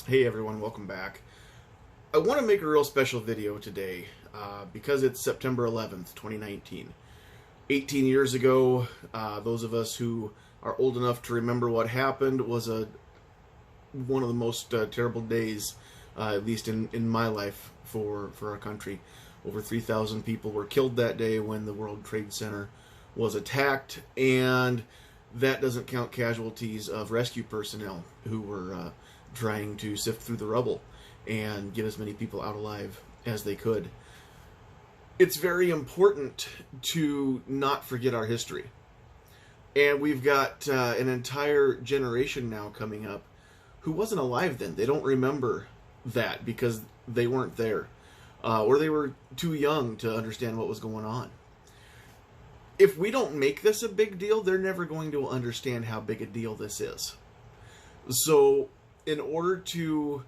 Hey everyone, welcome back. I want to make a real special video today because it's September 11th, 2019. 18 years ago, those of us who are old enough to remember what happened, was one of the most terrible days, at least in my life, for our country. Over 3,000 people were killed that day when the World Trade Center was attacked, and that doesn't count casualties of rescue personnel who were trying to sift through the rubble and get as many people out alive as they could. It's very important to not forget our history. And we've got an entire generation now coming up who wasn't alive then. They don't remember that because they weren't there. Or they were too young to understand what was going on. If we don't make this a big deal, they're never going to understand how big a deal this is. So, in order to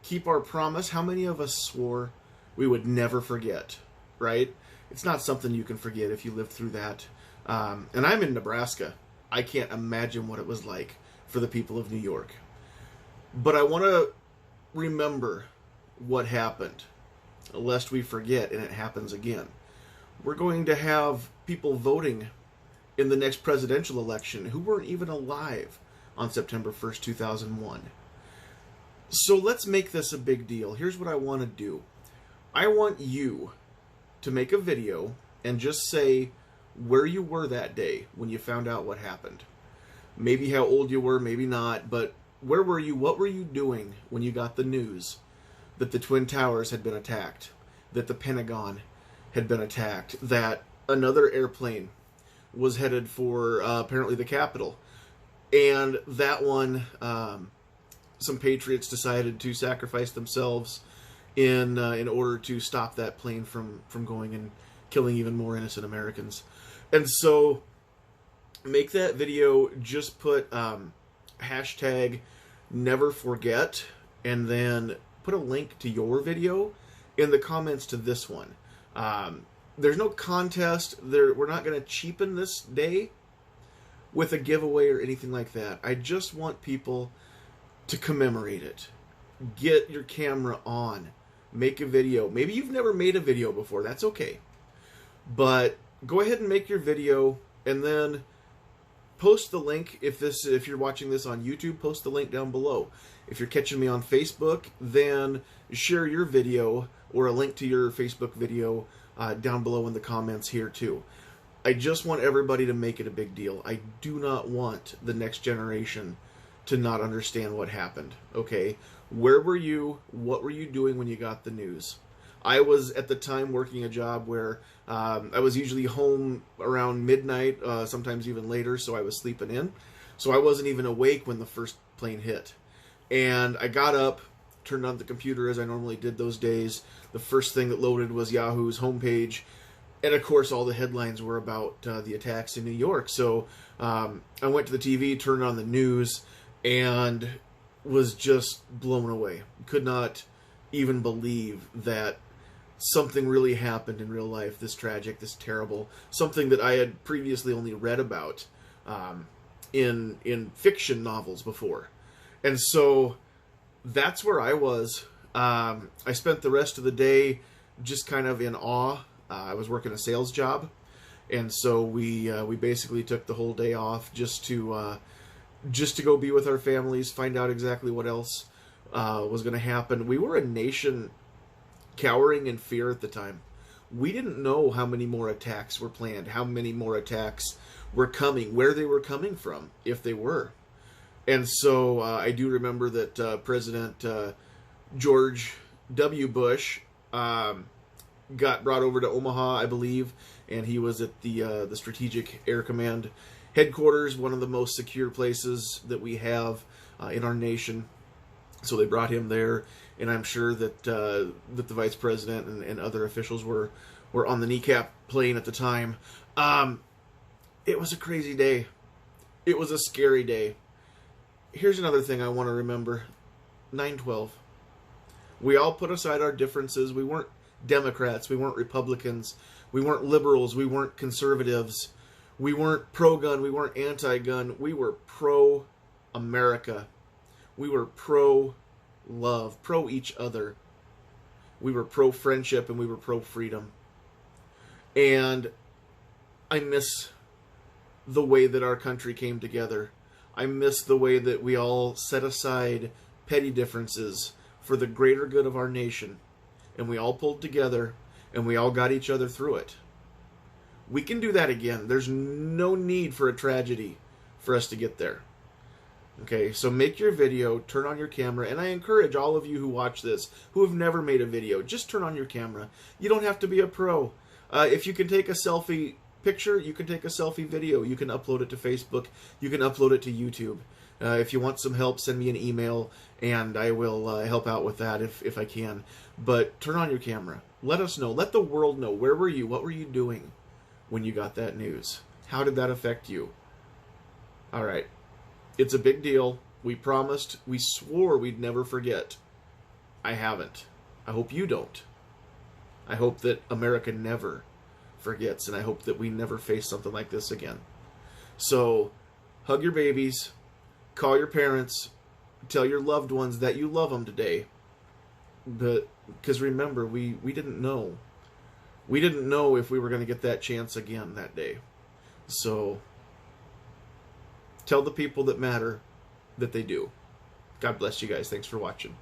keep our promise, how many of us swore we would never forget, right? It's not something you can forget if you lived through that. And I'm in Nebraska. I can't imagine what it was like for the people of New York. But I want to remember what happened, lest we forget and it happens again. We're going to have people voting in the next presidential election who weren't even alive on September 1st, 2001. So let's make this a big deal. Here's what I want to do. I want you to make a video and just say where you were that day when you found out what happened. Maybe how old you were, maybe not, but where were you? What were you doing when you got the news that the Twin Towers had been attacked, that the Pentagon had been attacked, that another airplane was headed for apparently the Capitol, and that one, some patriots decided to sacrifice themselves in order to stop that plane from going and killing even more innocent Americans. And so make that video, just put hashtag never forget, and then put a link to your video in the comments to this one. There's no contest. We're not going to cheapen this day with a giveaway or anything like that. I just want people to commemorate it. Get your camera on. Make a video. Maybe you've never made a video before. That's okay. But go ahead and make your video and then post the link. If you're watching this on YouTube, post the link down below. If you're catching me on Facebook, then share your video or a link to your Facebook video down below in the comments here too. I just want everybody to make it a big deal. I do not want the next generation to not understand what happened, okay? Where were you? What were you doing when you got the news? I was, at the time, working a job where I was usually home around midnight, sometimes even later, so I was sleeping in. So I wasn't even awake when the first plane hit. And I got up, turned on the computer as I normally did those days. The first thing that loaded was Yahoo's homepage. And of course, all the headlines were about the attacks in New York. So I went to the TV, turned on the news, and was just blown away. Could not even believe that something really happened in real life, this tragic, this terrible, something that I had previously only read about in fiction novels before. And so that's where I was. I spent the rest of the day just kind of in awe. I was working a sales job, and so we basically took the whole day off just to go be with our families, find out exactly what else was going to happen. We were a nation cowering in fear at the time. We didn't know how many more attacks were planned, how many more attacks were coming, where they were coming from, if they were. And so I do remember that President George W. Bush got brought over to Omaha, I believe, and he was at the Strategic Air Command headquarters, one of the most secure places that we have in our nation. So they brought him there, and I'm sure that the vice president and other officials were on the kneecap plane at the time. It was a crazy day. It was a scary day. Here's another thing I want to remember. 9/12. We all put aside our differences. We weren't Democrats. We weren't Republicans. We weren't liberals. We weren't conservatives. We weren't pro-gun. We weren't anti-gun. We were pro-America. We were love, pro each other. We were pro friendship and we were pro freedom. And I miss the way that our country came together. I miss the way that we all set aside petty differences for the greater good of our nation. And we all pulled together and we all got each other through it. We can do that again. There's no need for a tragedy for us to get there. Okay, so make your video, turn on your camera, and I encourage all of you who watch this, who have never made a video, just turn on your camera. You don't have to be a pro. If you can take a selfie picture, you can take a selfie video. You can upload it to Facebook. You can upload it to YouTube. If you want some help, send me an email, and I will help out with that if I can. But turn on your camera. Let us know. Let the world know. Where were you? What were you doing when you got that news? How did that affect you? All right. It's a big deal. We promised. We swore we'd never forget. I haven't. I hope you don't. I hope that America never forgets, and I hope that we never face something like this again. So, hug your babies, call your parents, tell your loved ones that you love them today. But, because remember, we didn't know. We didn't know if we were going to get that chance again that day. So, tell the people that matter that they do. God bless you guys. Thanks for watching.